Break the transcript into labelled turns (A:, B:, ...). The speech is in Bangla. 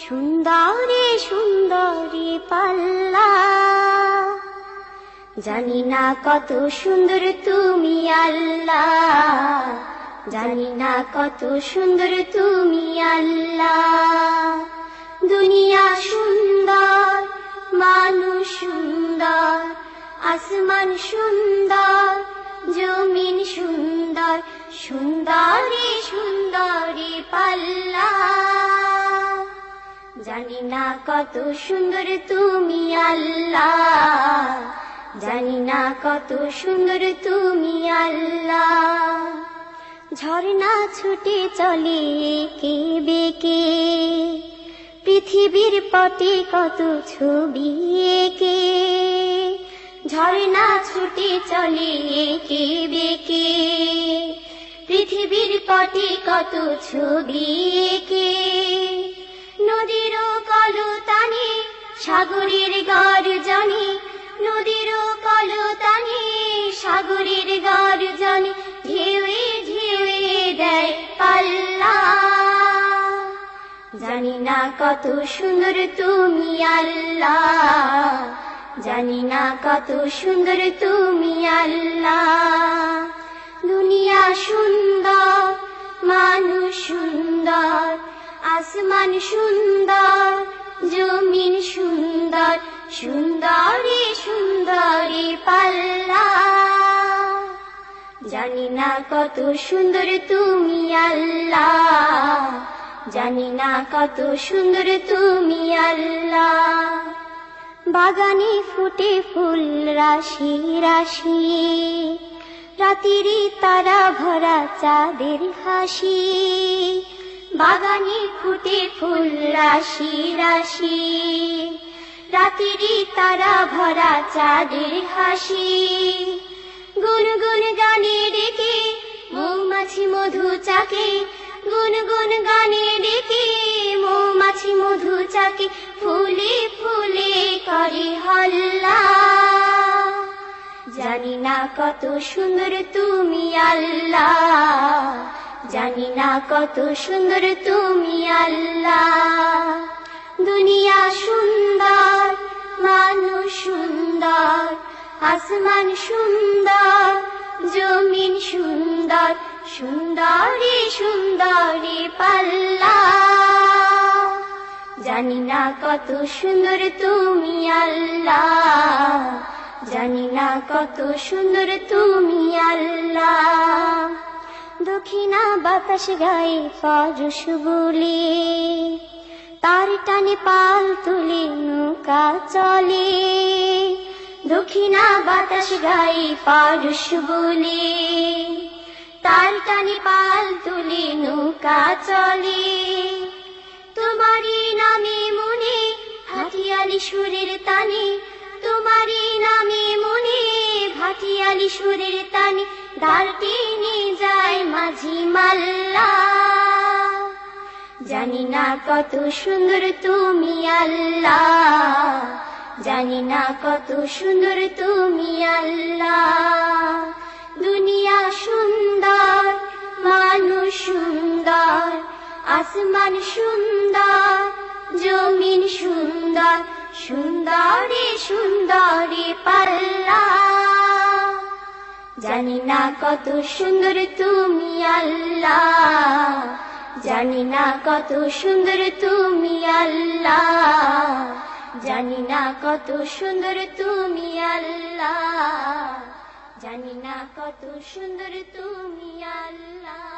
A: সুন্দরী সুন্দরী পাল্লা। জানি না কত সুন্দর তুমি আল্লাহ, জানি না কত সুন্দর তুমি আল্লাহ। দুনিয়া সুন্দর, মানুষ সুন্দর, আসমান সুন্দর, জমিন সুন্দর, সুন্দরী সুন্দরী পাল্লা। জানি না কত সুন্দর তুমি আল্লাহ, জানি না কত সুন্দর তুমি আল্লাহ। ঝর্ণা ছুটে চলে এঁকে বেঁকে, পৃথিবীর পটে কত ছবি এঁকে। ঝর্ণা ছুটে চলে এঁকে বেঁকে, পৃথিবীর পটে কত ছবি এঁকে। নদীর কলতানে সাগরের গর্জনে, নদীর কলতানে সাগরের গর্জনে, ঢেউয়ে ঢেউয়ে দেয় পাল্লা। জানি না কত সুন্দর তুমি আল্লাহ, জানি না কত সুন্দর তুমি আল্লাহ। দুনিয়া সুন্দর, মানুষ সুন্দর, আসমান সুন্দর, জমিন সুন্দর, সুন্দরী সুন্দরী পাল্লা। জানি না কত সুন্দর তুমি আল্লাহ, জানি না কত সুন্দর তুমি আল্লাহ। বাগানে ফুটে ফুল রাশি রাশি, রাতিরি তারা ভরা চাঁদের হাসি। বাগানে ফুটে ফুল রাশি রাশি, রাতিরি তারা ভরা চাঁদের হাসি। গুনগুন গানে ডেকে মৌমাছি মধু চাকে, গুনগুন গানে ডেকে মৌমাছি মধু চাকে, ফুলে ফুলে করে হল্লা। জানি না কত সুন্দর তুমি আল্লাহ, জানি না কত সুন্দর তুমি আল্লাহ। দুনিয়া সুন্দর, মানুষ সুন্দর, আসমান সুন্দর, জমিন সুন্দর, সুন্দরী সুন্দরী পাল্লা। জানি না কত সুন্দর তুমি আল্লাহ, জানি না কত সুন্দর তুমি আল্লাহ। দক্ষিণা বাতাস গায়ে পরশ বলে, তার টানে পাল তুলে নৌকা চলে। দক্ষিণা বাতাস গায়ে পরশ বলে, তার টানে পাল তুলে নৌকা চলে। তোমারই নামে মনে ভাটিয়ালি সুরের তানে, তোমারই নামে মনে ভাটিয়ালি সুরের তানে, ধার টেনে যায় মাঝি মাল্লা। জানি না কত সুন্দর তুমি আল্লাহ, জানি না কত সুন্দর তুমি আল্লাহ। দুনিয়া সুন্দর, মানুষ সুন্দর, আসমান সুন্দর, জমিন সুন্দর, সুন্দরী সুন্দরী পাল্লা। জানি না কত সুন্দর তুমি আল্লাহ, জানি না কত সুন্দর তুমি আল্লাহ, জানি না কত সুন্দর তুমি আল্লাহ, জানি না কত সুন্দর তুমি আল্লাহ।